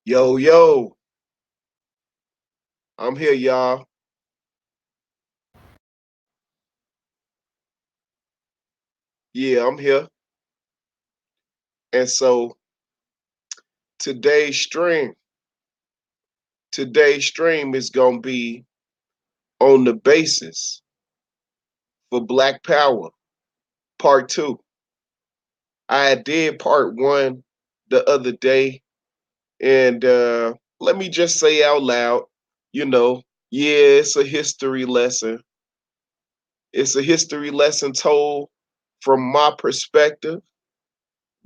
Yo, yo, I'm here, y'all. Yeah, I'm here. And so today's stream, today's stream is gonna be on the basis for Black Power, part two. I did part one the other day, and let me just say out loud, yeah, it's a history lesson. It's a history lesson told from my perspective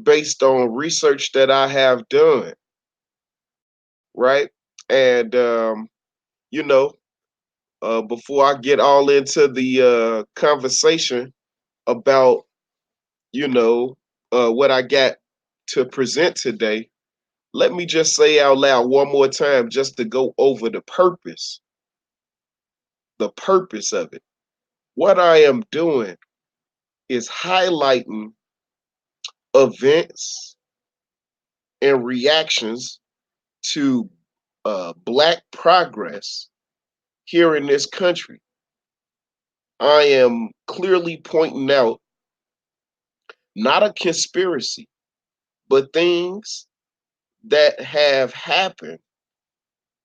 based on research that I have done, right? And you know, before I get all into the conversation about, you know, what I got to present today, let me just say out loud one more time just to go over the purpose of it. What I am doing is highlighting events and reactions to Black progress here in this country. I am clearly pointing out not a conspiracy, but things that have happened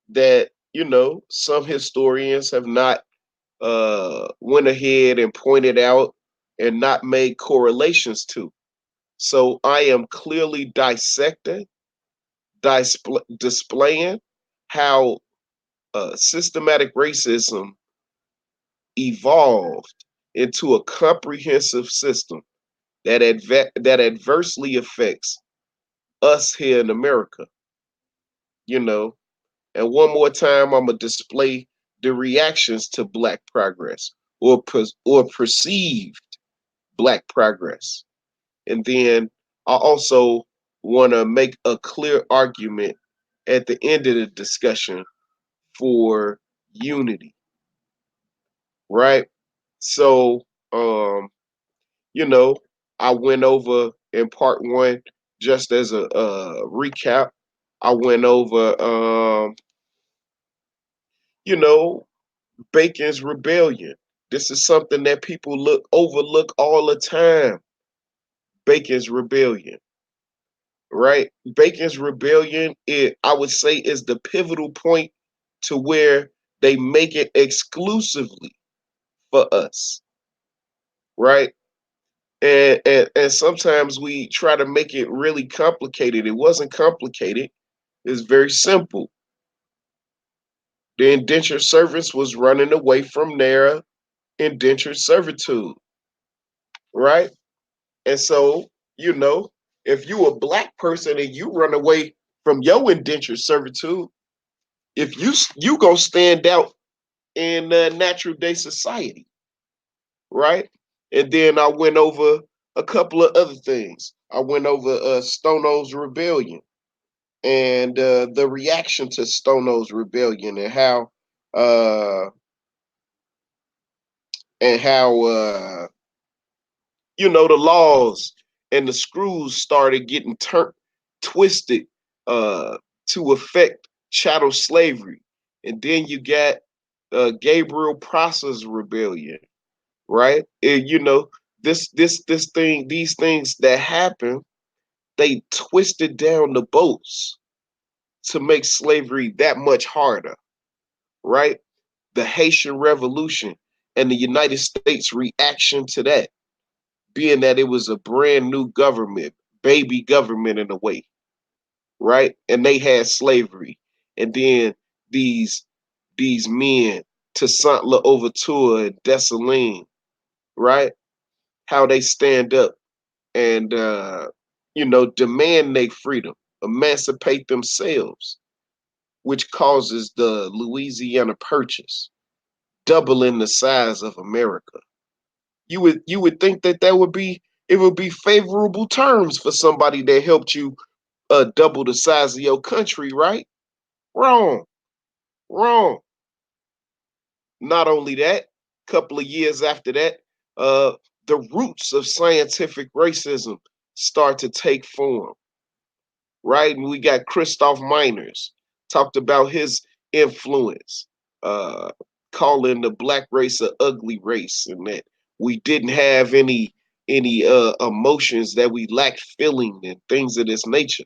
that some historians have not went ahead and pointed out and not made correlations to. So I am clearly dissecting, displaying how systematic racism evolved into a comprehensive system that adversely affects us here in America. You know, And one more time, I'm gonna display the reactions to Black progress or perceived Black progress, and then I also want to make a clear argument at the end of the discussion for unity, right? So, um, you know, I went over in part one just as a recap. I went over, you know, Bacon's Rebellion. This is something that people overlook all the time. Bacon's Rebellion, right? Bacon's Rebellion, I would say, is the pivotal point to where they make it exclusively for us, right? And sometimes we try to make it really complicated. It wasn't complicated. It's very simple. The indentured servants was running away from their indentured servitude, right? And so, you know, if you a Black person and you run away from your indentured servitude, if you gonna stand out in natural day society, right? And then I went over a couple of other things. I went over Stono's Rebellion and the reaction to Stono's Rebellion uh, and how the laws and the screws started getting twisted uh, to affect chattel slavery. And then you got Gabriel Prosser's rebellion, right? And, these things that happen, they twisted down the boats to make slavery that much harder, right? The Haitian Revolution and the United States reaction to that, being that it was a brand new government, baby government in a way, right? And they had slavery. And then these these men, Toussaint Louverture and Dessalines, right? How they stand up and demand their freedom, emancipate themselves, which causes the Louisiana Purchase, doubling the size of America. You would think that it would be favorable terms for somebody that helped you double the size of your country, right? Wrong, wrong. Not only that, a couple of years after that, uh, the roots of scientific racism start to take form, right? And we got Christoph Miners talked about his influence, uh, calling the black race a ugly race, and that we didn't have any emotions, that we lacked feeling and things of this nature,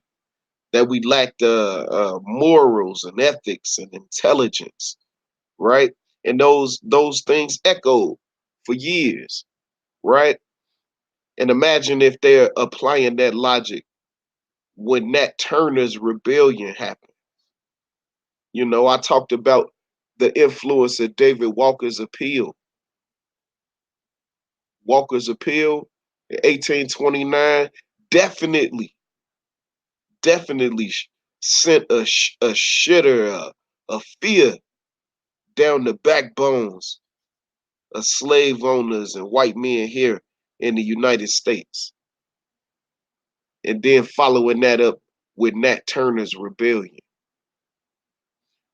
that we lacked morals and ethics and intelligence, right? And those things echoed for years, right? And imagine if they're applying that logic when Nat Turner's rebellion happened. You know, I talked about the influence of David Walker's appeal. Walker's appeal in 1829 definitely, definitely sent a shitter, a fear down the backbones of slave owners and white men here in the United States. And then following that up with Nat Turner's rebellion.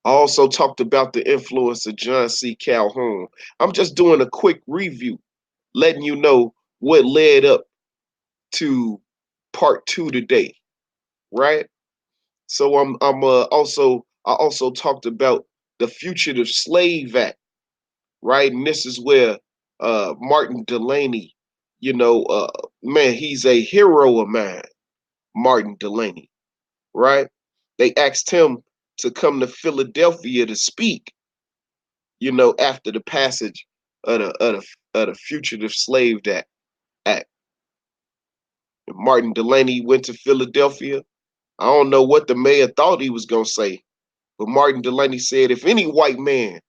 I also talked about the influence of John C. Calhoun. I'm just doing a quick review, letting you know what led up to part two today, right? So I'm also I also talked about the Fugitive Slave Act, right? And this is where Martin Delany, you know, man, he's a hero of mine, Martin Delany, right? They asked him to come to Philadelphia to speak, you know, after the passage of the Fugitive Slave Act. And Martin Delany went to Philadelphia. I don't know what the mayor thought he was gonna say, but Martin Delany said, if any white man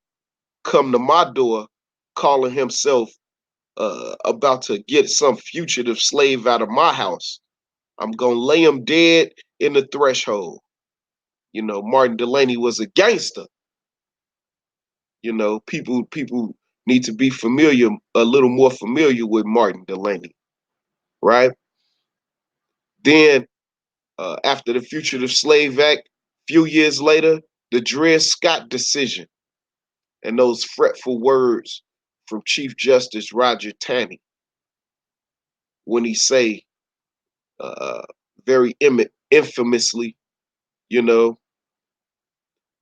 come to my door calling himself about to get some fugitive slave out of my house, I'm gonna lay him dead in the threshold. You know, Martin Delany was a gangster. You know, people need to be familiar, a little more familiar with Martin Delany, right? Then after the Fugitive Slave Act, few years later, the Dred Scott decision and those fretful words from Chief Justice Roger Taney when he say uh, very infamously, you know,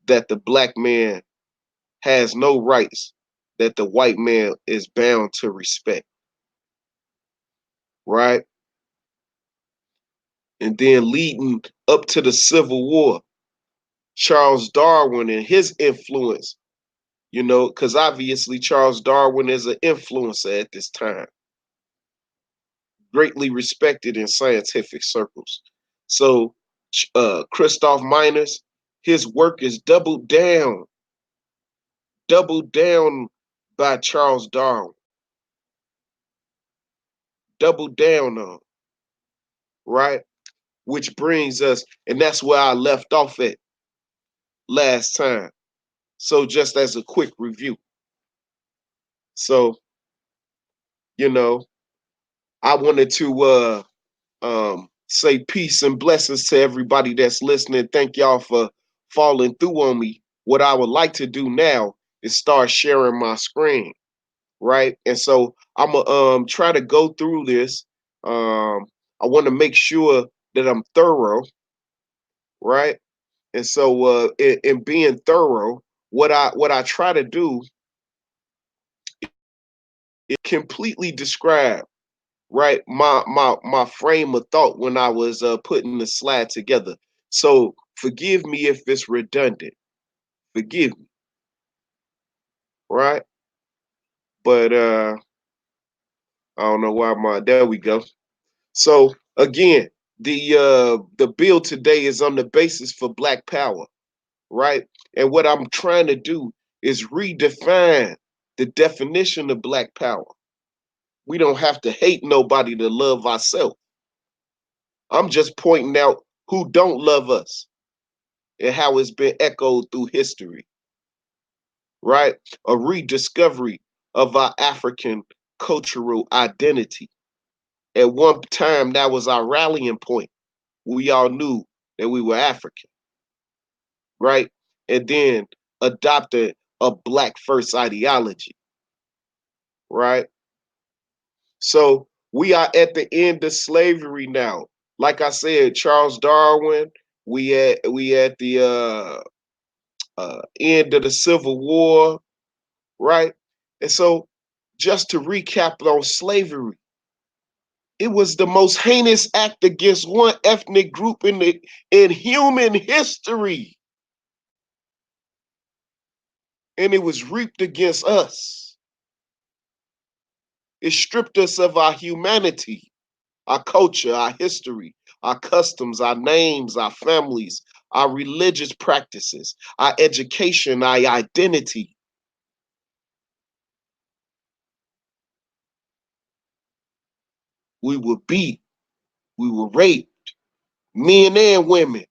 that the black man has no rights that the white man is bound to respect, right? And then leading up to the Civil War, Charles Darwin and his influence, you know, because obviously Charles Darwin is an influencer at this time, greatly respected in scientific circles. So, Christoph Miners, his work is doubled down by Charles Darwin, doubled down on, right? Which brings us, and that's where I left off at last time. So, just as a quick review. So, you know, I wanted to say peace and blessings to everybody that's listening. Thank y'all for falling through on me. What I would like to do now is start sharing my screen, right? And so I'm gonna try to go through this. I want to make sure that I'm thorough, right? And so in being thorough, what I try to do is completely describe, right, my frame of thought when I was putting the slide together. So forgive me if it's redundant. Forgive me, right? But I don't know why my there we go. So again, the bill today is on the basis for black power, right? And what I'm trying to do is redefine the definition of black power. We don't have to hate nobody to love ourselves. I'm just pointing out who don't love us and how it's been echoed through history, right? A rediscovery of our African cultural identity. At one time, that was our rallying point. We all knew that we were African, right? And then adopted a Black first ideology, right? So we are at the end of slavery now. Like I said, Charles Darwin, We at the end of the Civil War, right? And so, just to recap on slavery, it was the most heinous act against one ethnic group in human history, and it was reaped against us. It stripped us of our humanity, our culture, our history, our customs, our names, our families, our religious practices, our education, our identity. We were beat, we were raped, men and women.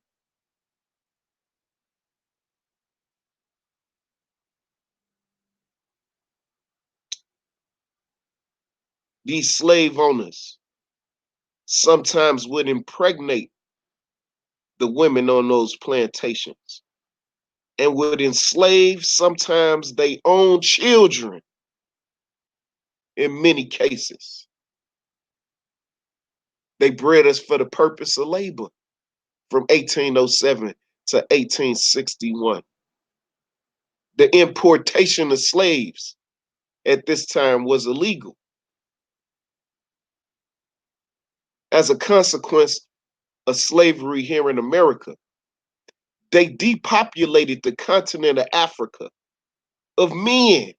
These slave owners sometimes would impregnate the women on those plantations and would enslave sometimes their own children in many cases. They bred us for the purpose of labor from 1807 to 1861. The importation of slaves at this time was illegal. As a consequence of slavery here in America, they depopulated the continent of Africa of men,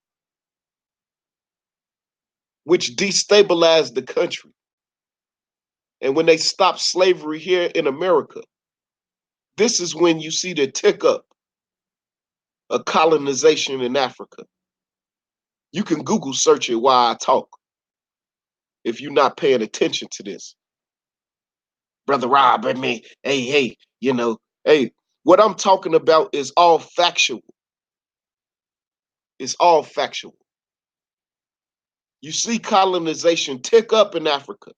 which destabilized the country. And when they stopped slavery here in America, this is when you see the tick up of colonization in Africa. You can Google search it while I talk if you're not paying attention to this. Brother Rob, I mean, hey, hey, what I'm talking about is all factual. It's all factual. You see colonization tick up in Africa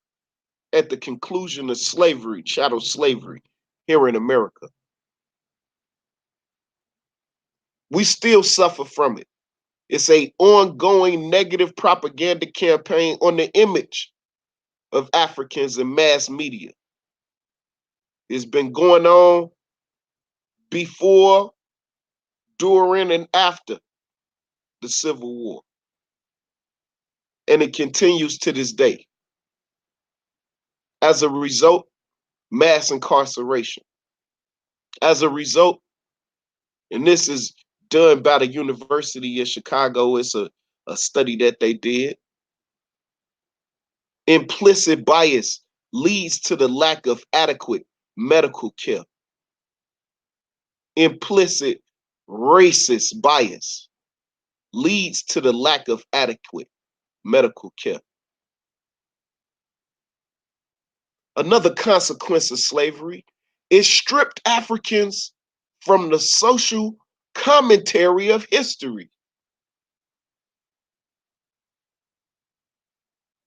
at the conclusion of slavery, chattel slavery, here in America. We still suffer from it. It's a ongoing negative propaganda campaign on the image of Africans in mass media. It's been going on before, during, and after the Civil War. And it continues to this day. As a result, mass incarceration. As a result, and this is done by the University of Chicago, it's a study that they did. Implicit bias leads to the lack of adequate medical care. Implicit racist bias leads to the lack of adequate medical care. Another consequence of slavery is stripped Africans from the social commentary of history.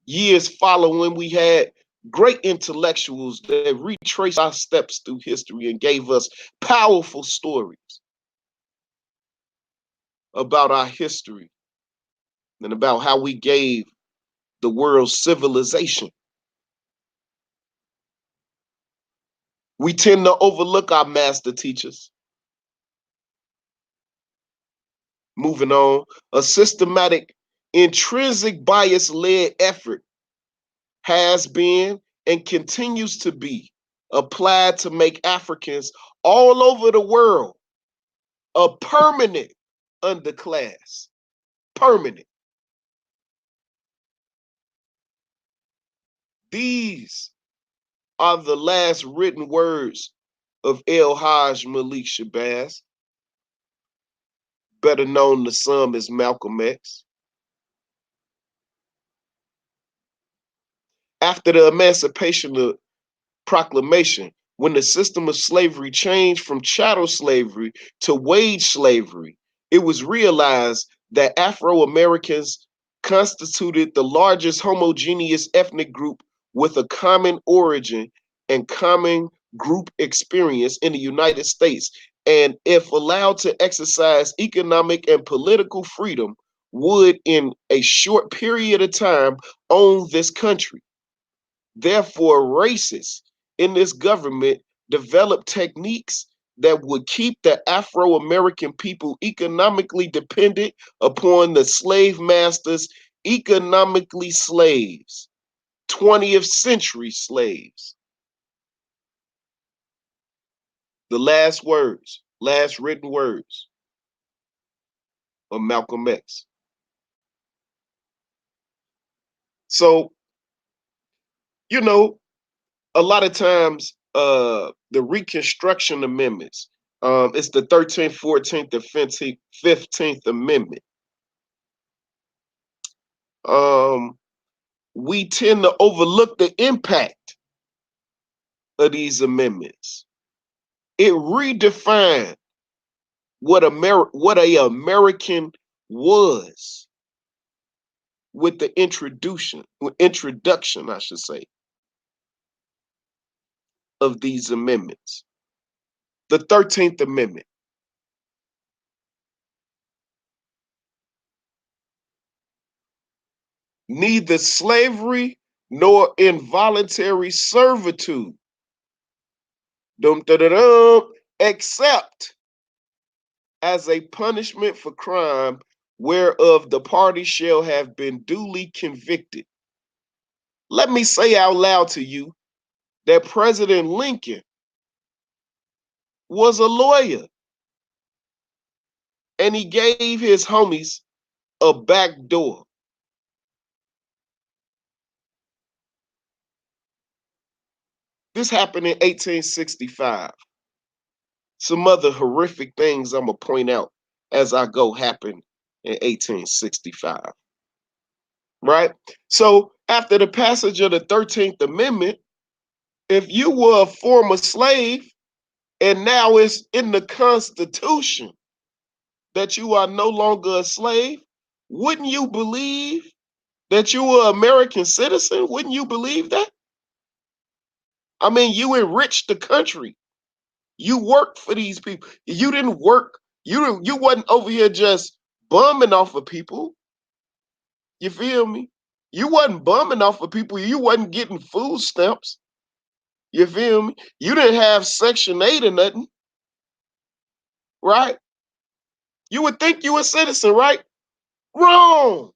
Years following, we had great intellectuals that retraced our steps through history and gave us powerful stories about our history and about how we gave the world civilization. We tend to overlook our master teachers. Moving on, a systematic, intrinsic bias led effort has been and continues to be applied to make Africans all over the world a permanent underclass. Permanent. These are the last written words of El Hajj Malik Shabazz, better known to some as Malcolm X. After the Emancipation Proclamation, when the system of slavery changed from chattel slavery to wage slavery, it was realized that Afro Americans constituted the largest homogeneous ethnic group with a common origin and common group experience in the United States, and if allowed to exercise economic and political freedom, would in a short period of time own this country. Therefore, racists in this government developed techniques that would keep the Afro-American people economically dependent upon the slave masters, economically slaves, 20th century slaves. The last words, last written words of Malcolm X. So, you know, a lot of times the Reconstruction Amendments, it's the 13th, 14th, and 15th Amendment. We tend to overlook the impact of these amendments. It redefined what a American was with the introduction, I should say, of these amendments. The 13th Amendment. Neither slavery nor involuntary servitude, dum, da, da, dum, except as a punishment for crime whereof the party shall have been duly convicted. Let me say out loud to you that President Lincoln was a lawyer and he gave his homies a back door. This happened in 1865. Some other horrific things I'm going to point out as I go happened in 1865. Right? So, after the passage of the 13th Amendment, if you were a former slave and now it's in the Constitution that you are no longer a slave, wouldn't you believe that you were an American citizen? Wouldn't you believe that? I mean, you enriched the country. You worked for these people. You didn't work. You wasn't over here just bumming off of people. You feel me? You wasn't bumming off of people. You wasn't getting food stamps. You feel me? You didn't have Section 8 or nothing, right? You would think you a citizen, right? Wrong.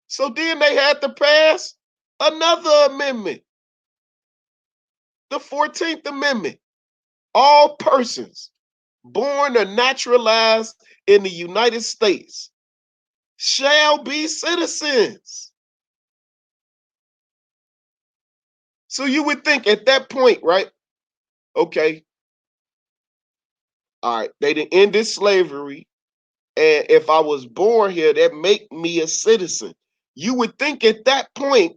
So then they had to pass another amendment, the 14th Amendment. All persons born or naturalized in the United States shall be citizens. So you would think at that point, right? Okay, all right, they didn't ended slavery, and if I was born here, that make me a citizen. You would think at that point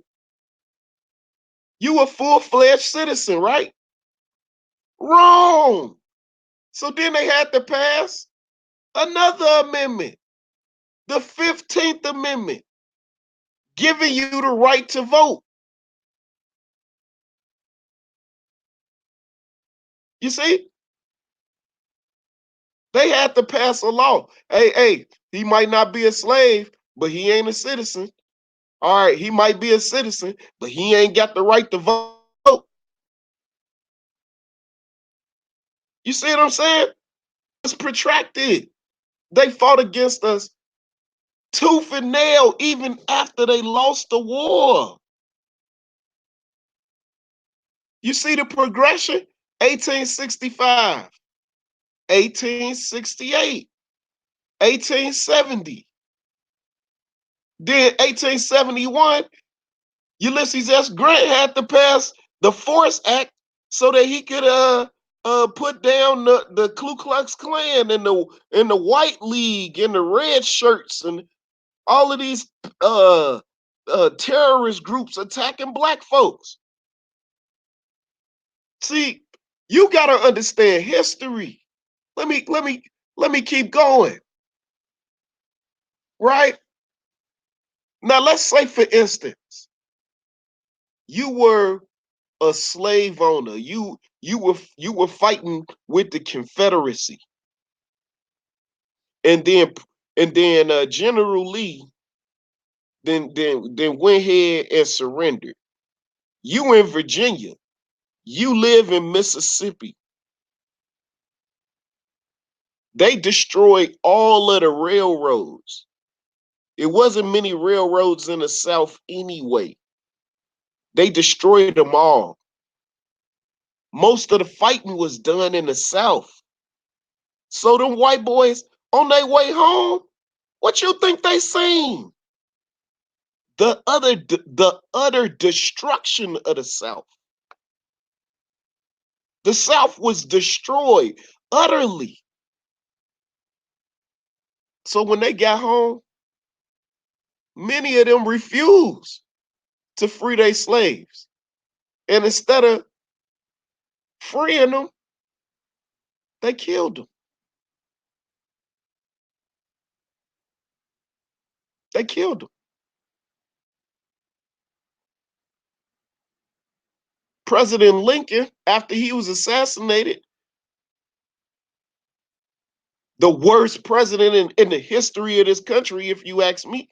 you a full-fledged citizen, right? Wrong. So then they had to pass another amendment, the 15th Amendment, giving you the right to vote. You see? They had to pass a law. Hey, he might not be a slave, but he ain't a citizen. All right, he might be a citizen, but he ain't got the right to vote. You see what I'm saying? It's protracted. They fought against us tooth and nail even after they lost the war. You see the progression? 1865, 1868, 1870. Then 1871, Ulysses S. Grant had to pass the Force Act so that he could put down the Ku Klux Klan and the White League and the red shirts and all of these terrorist groups attacking black folks. See, you gotta understand history. Let me keep going. Right? Now let's say for instance, you were a slave owner. You were fighting with the Confederacy. And then General Lee then went ahead and surrendered. You in Virginia. You live in Mississippi. They destroyed all of the railroads. It wasn't many railroads in the South anyway. They destroyed them all. Most of the fighting was done in the South. So them white boys on their way home, what you think they seen? The utter destruction of the South. The South was destroyed utterly. So when they got home, many of them refused to free their slaves. And instead of freeing them, they killed them. They killed them. President Lincoln, after he was assassinated, the worst president in the history of this country, if you ask me,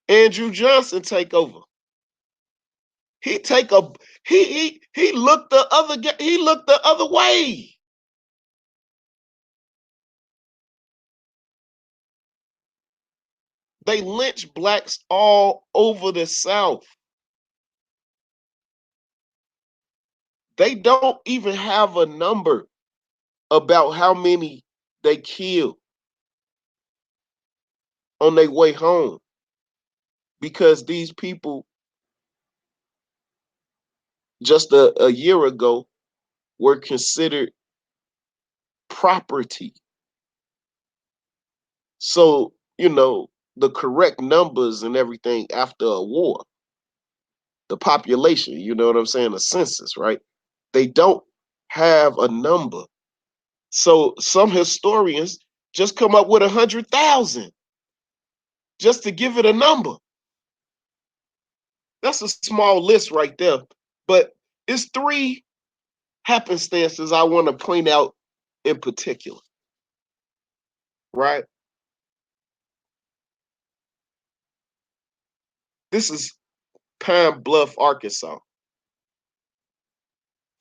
Andrew Johnson take over. He take a he looked the other way. They lynch blacks all over the South. They don't even have a number about how many they killed on their way home because these people just a year ago were considered property. So, the correct numbers and everything after a war, the population, you know what I'm saying? The census, right? They don't have a number. So some historians just come up with 100,000 just to give it a number. That's a small list right there. But it's three happenstances I want to point out in particular, right? This is Pine Bluff, Arkansas.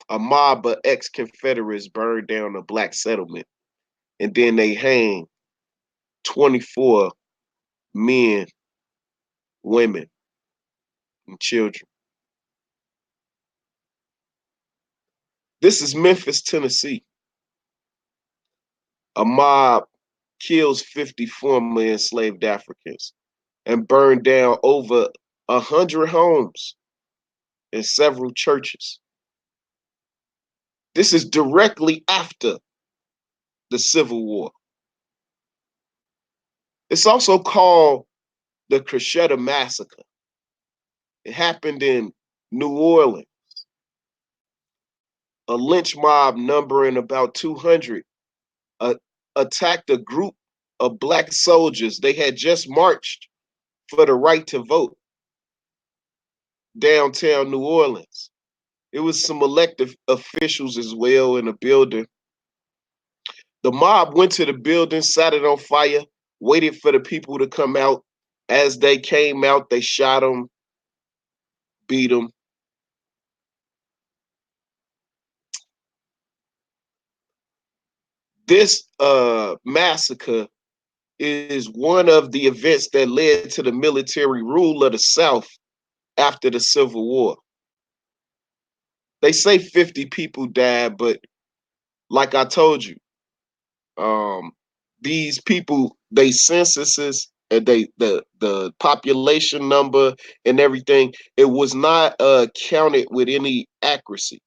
A mob of ex-Confederates burned down a black settlement, and then they hang 24 men, women, and children. This is Memphis, Tennessee. A mob kills 50 formerly enslaved Africans and burned down over 100 homes and several churches. This is directly after the Civil War. It's also called the Cressida Massacre. It happened in New Orleans. A lynch mob numbering about 200 uh, attacked a group of black soldiers. They had just marched for the right to vote downtown New Orleans. It was some elected officials as well in the building. The mob went to the building, set it on fire, waited for the people to come out. As they came out, they shot them, beat them. This massacre is one of the events that led to the military rule of the South after the Civil War. They say 50 people died, but like I told you, um, these people, they censuses and the population number and everything, it was not counted with any accuracy,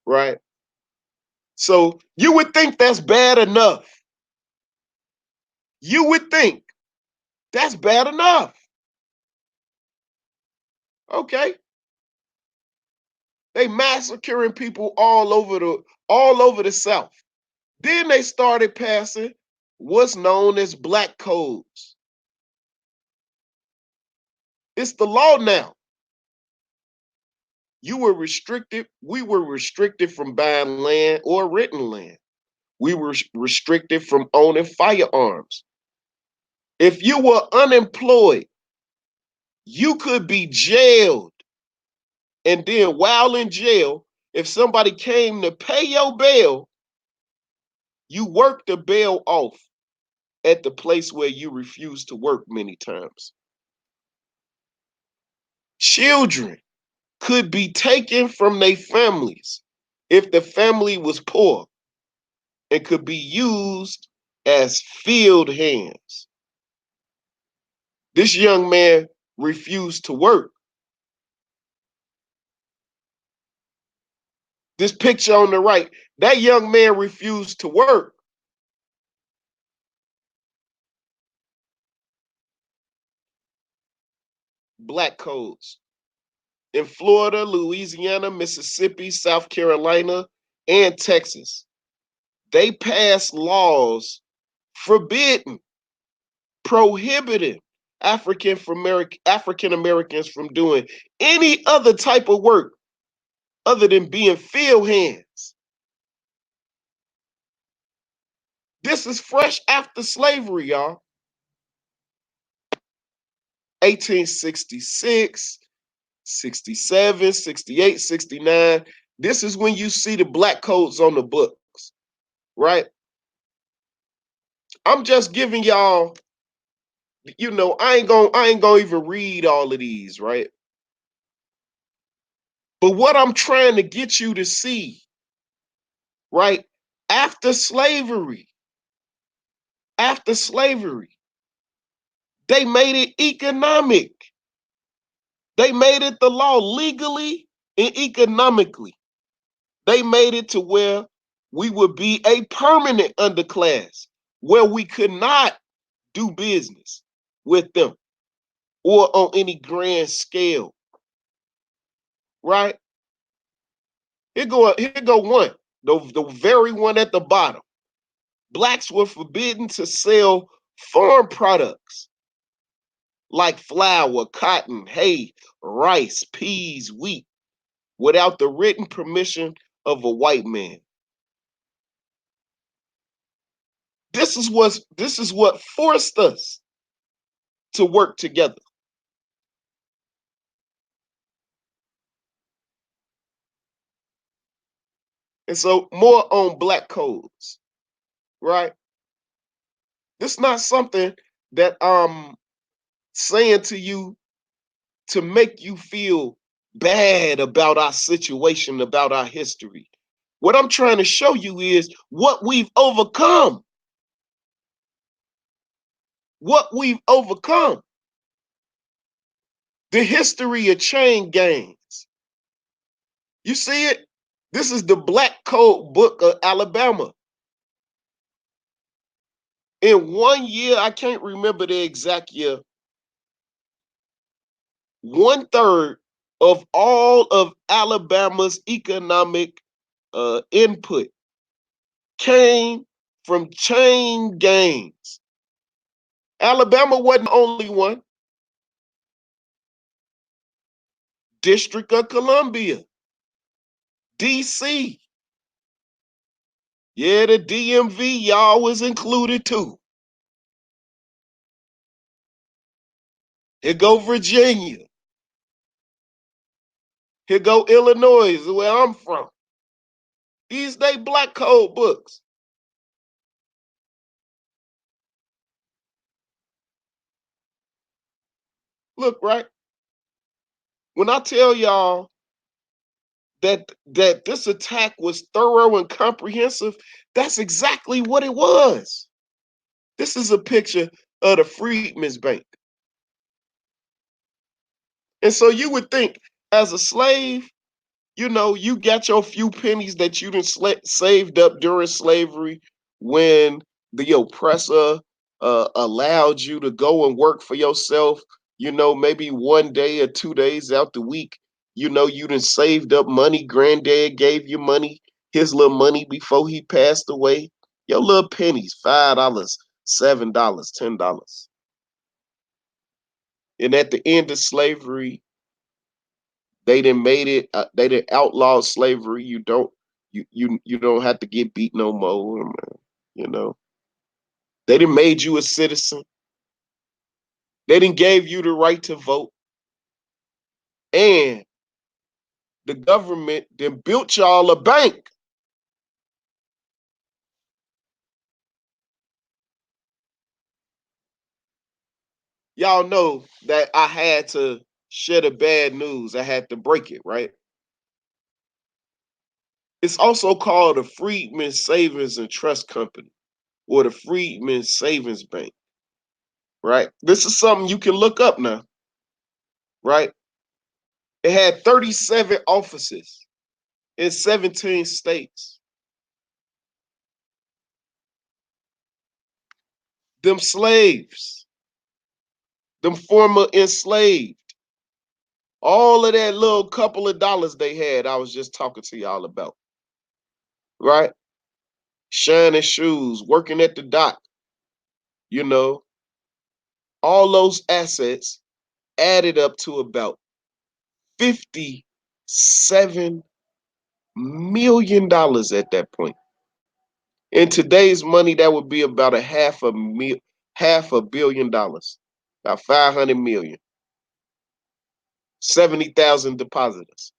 right? So you would think that's bad enough. You would think that's bad enough. Okay. They massacring people all over the South. Then they started passing what's known as black codes. It's the law now. We were restricted from buying land or renting land. We were restricted from owning firearms. If you were unemployed, you could be jailed And then while in jail, if somebody came to pay your bail, you work the bail off at the place where you refuse to work many times. Children could be taken from their families if the family was poor and could be used as field hands. This young man refused to work. This picture on the right, that young man refused to work. Black codes in Florida, Louisiana, Mississippi, South Carolina, and Texas. They passed laws forbidding, prohibiting African Americans from doing any other type of work other than being field hands. This is fresh after slavery, y'all. 1866, 67, 68, 69. This is when you see the black codes on the books, right? I'm just giving y'all, I ain't gonna even read all of these, right? But what I'm trying to get you to see, right? After slavery, after slavery, they made it economic. They made it the law legally and economically. They made it to where we would be a permanent underclass, where we could not do business with them or on any grand scale, right? Here go one, the very one at the bottom. Blacks were forbidden to sell farm products like flour, cotton, hay, rice, peas, wheat without the written permission of a white man. This is what forced us to work together. And so more on black codes, right? This is not something that I'm saying to you to make you feel bad about our situation, about our history. What I'm trying to show you is what we've overcome. What we've overcome. The history of chain gangs. You see it? This is the Black Code Book of Alabama. In 1 year, I can't remember the exact year, 1/3 of all of Alabama's economic input came from chain gangs. Alabama wasn't the only one. District of Columbia, DC. Yeah, the DMV, y'all was included too. Here go Virginia. Here go Illinois, where I'm from. These they black code books. Look, right? When I tell y'all that this attack was thorough and comprehensive, that's exactly what it was. This is a picture of the Freedmen's Bank. And so you would think, as a slave, you got your few pennies that you done saved up during slavery when the oppressor allowed you to go and work for yourself, maybe 1 day or 2 days out the week. You done saved up money. Granddad gave you money, his little money before he passed away. Your little pennies, $5, $7, $10. And at the end of slavery, they didn't made it. They didn't outlaw slavery. You don't have to get beat no more. You know, they didn't made you a citizen. They didn't gave you the right to vote, and the government then built y'all a bank. Y'all know that I had to share the bad news. I had to break it, right? It's also called the Freedmen Savings and Trust Company or the Freedmen Savings Bank, right? This is something you can look up now, right? It had 37 offices in 17 states. Them slaves, them former enslaved, all of that little couple of dollars they had, I was just talking to y'all about, right? Shining shoes, working at the dock, you know, all those assets added up to about $57 million at that point. In today's money, that would be about half a billion dollars, about 500 million, 70,000 depositors.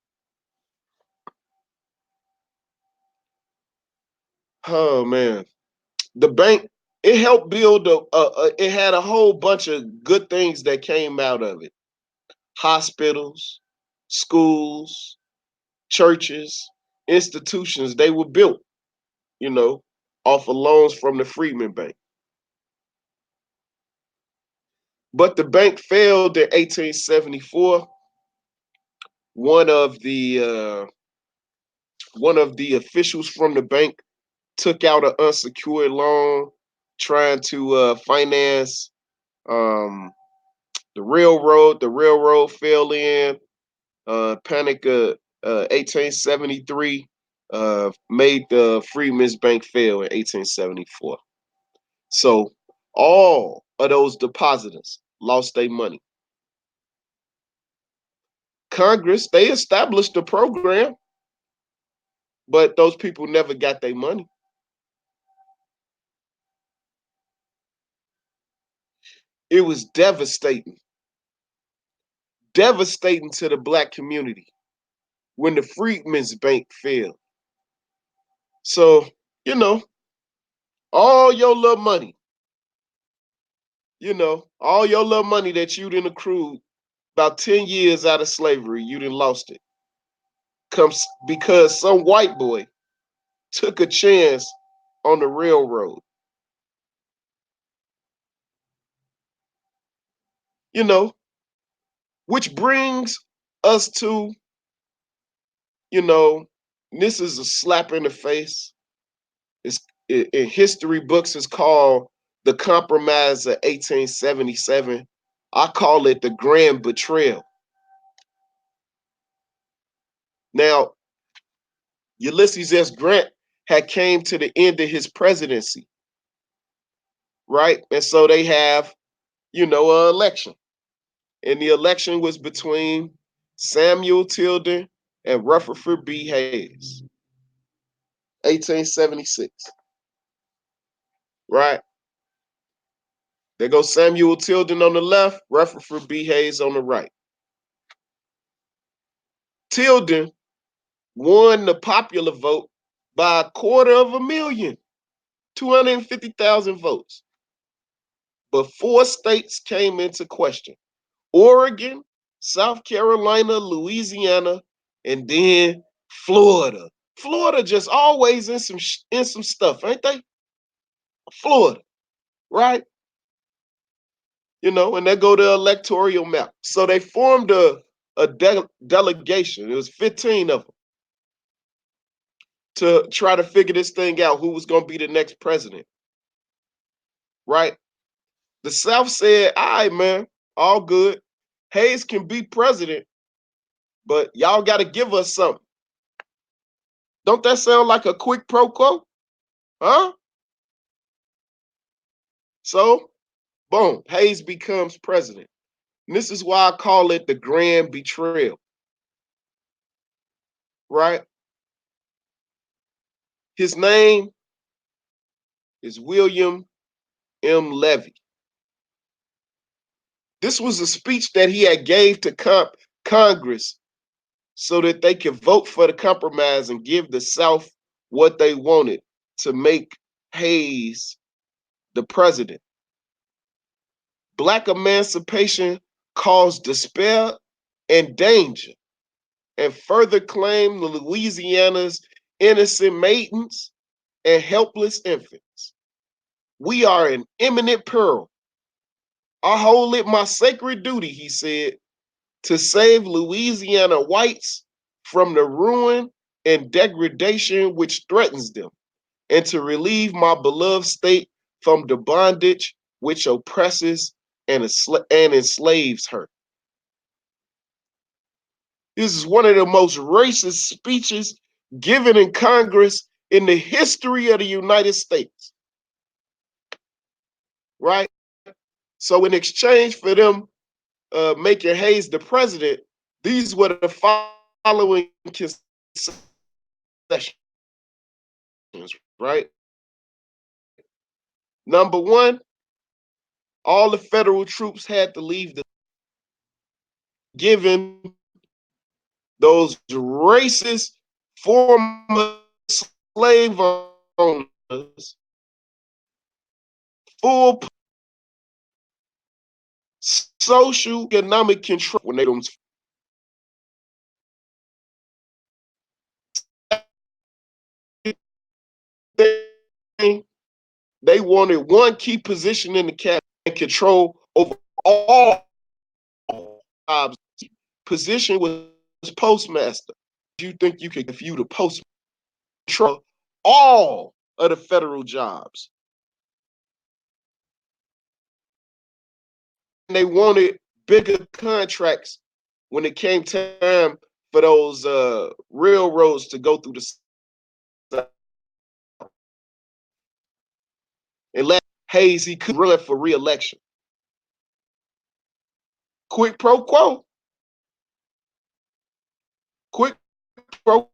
Oh man, the bank, it helped build it had a whole bunch of good things that came out of it. Hospitals, schools, churches, institutions, they were built, you know, off of loans from the Freedmen Bank. But the bank failed in 1874. One of the uh, one of the officials from the bank took out an unsecured loan trying to finance um, the railroad. The railroad fell in. Panic 1873 made the Freedmen's Bank fail in 1874. So all of those depositors lost their money. Congress, they established the program, but those people never got their money. It was devastating to the black community when the Freedmen's Bank failed. So, you know, all your little money, all your little money that you didn't accrue about 10 years out of slavery, you didn't lost it. Comes because some white boy took a chance on the railroad. You know, which brings us to, you know, this is a slap in the face. It's in history books. It's called the Compromise of 1877. I call it the Grand Betrayal. Now, Ulysses S. Grant had came to the end of his presidency, right? And so they have, an election. And the election was between Samuel Tilden and Rutherford B. Hayes, 1876, right? There goes Samuel Tilden on the left, Rutherford B. Hayes on the right. Tilden won the popular vote by 250,000, 250,000 votes. But four states came into question: Oregon, South Carolina, Louisiana, and then Florida. Florida just always in some stuff, ain't they? Florida, right? And they go to electoral map. So they formed a delegation. It was 15 of them to try to figure this thing out, who was going to be the next president, right? The South said, all right, man, all good. Hayes can be president, but y'all got to give us something. Don't that sound like a quick pro quo? Huh? So, boom, Hayes becomes president. And this is why I call it the Grand Betrayal, right? His name is William M. Levy. This was a speech that he had gave to Congress so that they could vote for the compromise and give the South what they wanted to make Hayes the president. Black emancipation caused despair and danger, and further claimed Louisiana's innocent maidens and helpless infants. We are in imminent peril. I hold it my sacred duty, he said, to save Louisiana whites from the ruin and degradation which threatens them, and to relieve my beloved state from the bondage which oppresses and enslaves her. This is one of the most racist speeches given in Congress in the history of the United States, right? So, in exchange for them making Hayes the president, these were the following concessions, right? Number one, all the federal troops had to leave the given those racist former slave owners full social economic control when they wanted one key position in the cabinet and control over all jobs. Position was postmaster. You think you could, if you the postmaster, control all of the federal jobs? And they wanted bigger contracts when it came time for those railroads to go through the South. And let Hayes, he could run for re-election. Quid pro quo. Quid pro quo.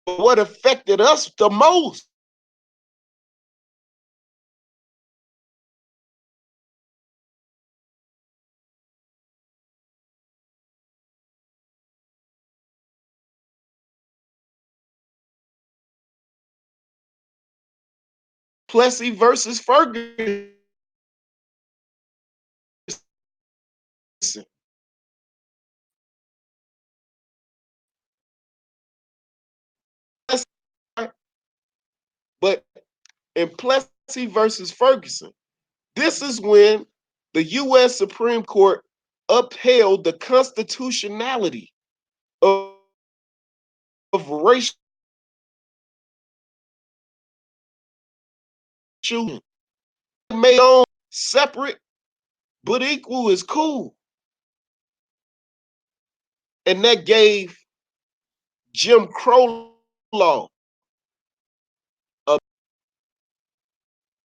What affected us the most Plessy versus Ferguson. But in Plessy versus Ferguson, this is when the U.S. Supreme Court upheld the constitutionality of racial children. Made on separate but equal is cool. And that gave Jim Crow law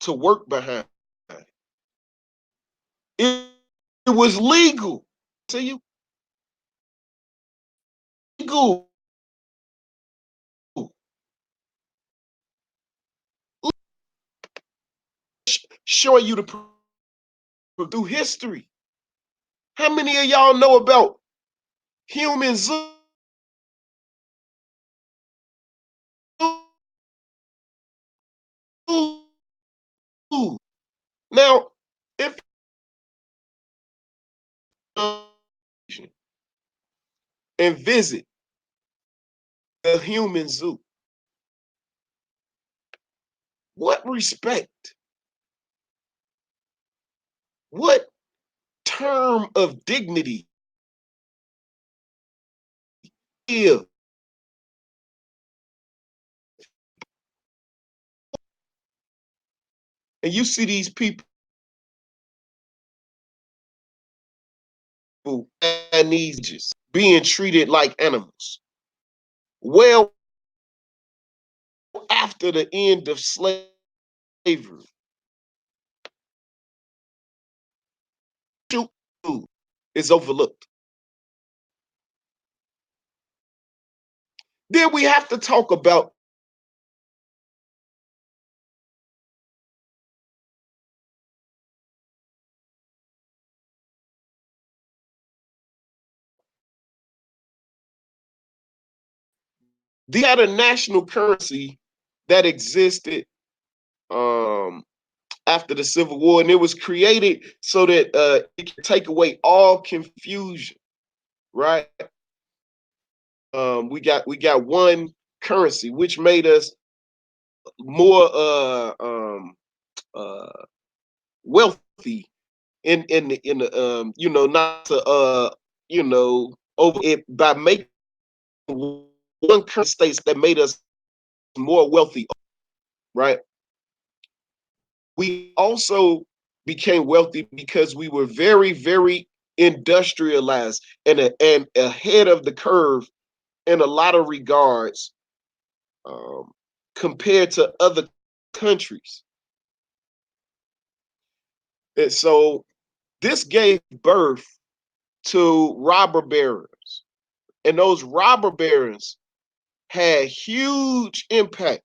to work behind. It, it was legal to you. Legal. Showing you the through history. How many of y'all know about human zoo? Now, if and visit the human zoo, what respect, what term of dignity is, and you see these people and these just being treated like animals. Well, after the end of slavery, is overlooked. Then we have to talk about the other national currency that existed um, after the Civil War, and it was created so that it can take away all confusion, right? We got one currency, which made us more uh, wealthy in the not to over it by making one currency states that made us more wealthy, right? We also became wealthy because we were very, very industrialized and ahead of the curve in a lot of regards um, compared to other countries. And so this gave birth to robber barons. And those robber barons had huge impact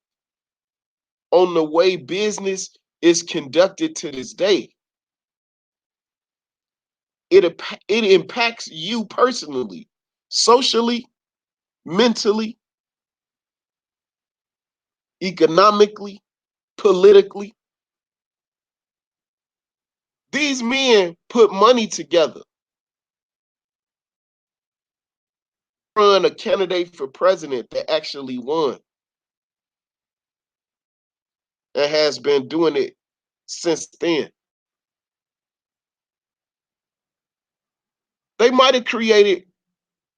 on the way business is conducted to this day. It impacts you personally, socially, mentally, economically, politically. These men put money together, run a candidate for president that actually won and has been doing it since then. They might have created,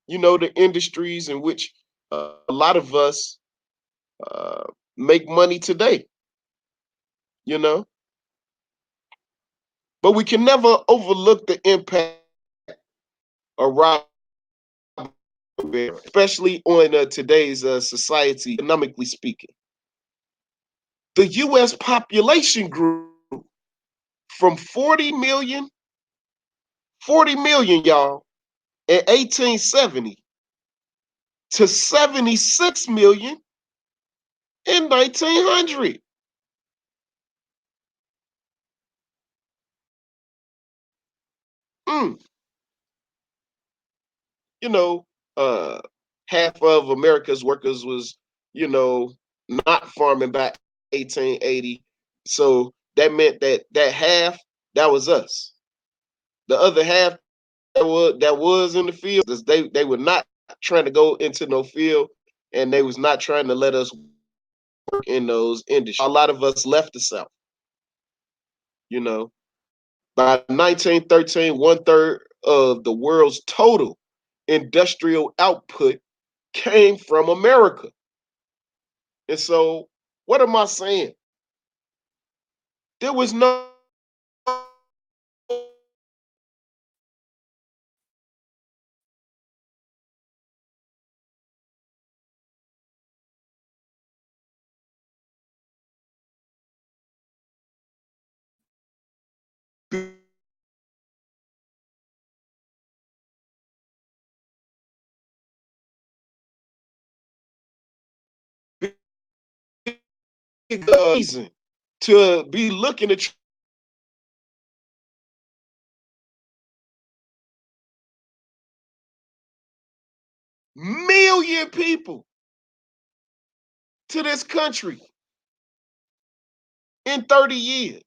the industries in which a lot of us uh, make money today, you know, but we can never overlook the impact of robbery, especially on today's society, economically speaking. The U.S. population grew from 40 million, y'all, in 1870 to 76 million in 1900. Mm, you know, uh, half of America's workers was, you know, not farming by 1880. So that meant that half, that was us. The other half that was in the field, they were not trying to go into no field, and they was not trying to let us work in those industries. A lot of us left the South, you know. By 1913, one third of the world's total industrial output came from America. And so, what am I saying? There was no reason to be looking at million people to this country in 30 years.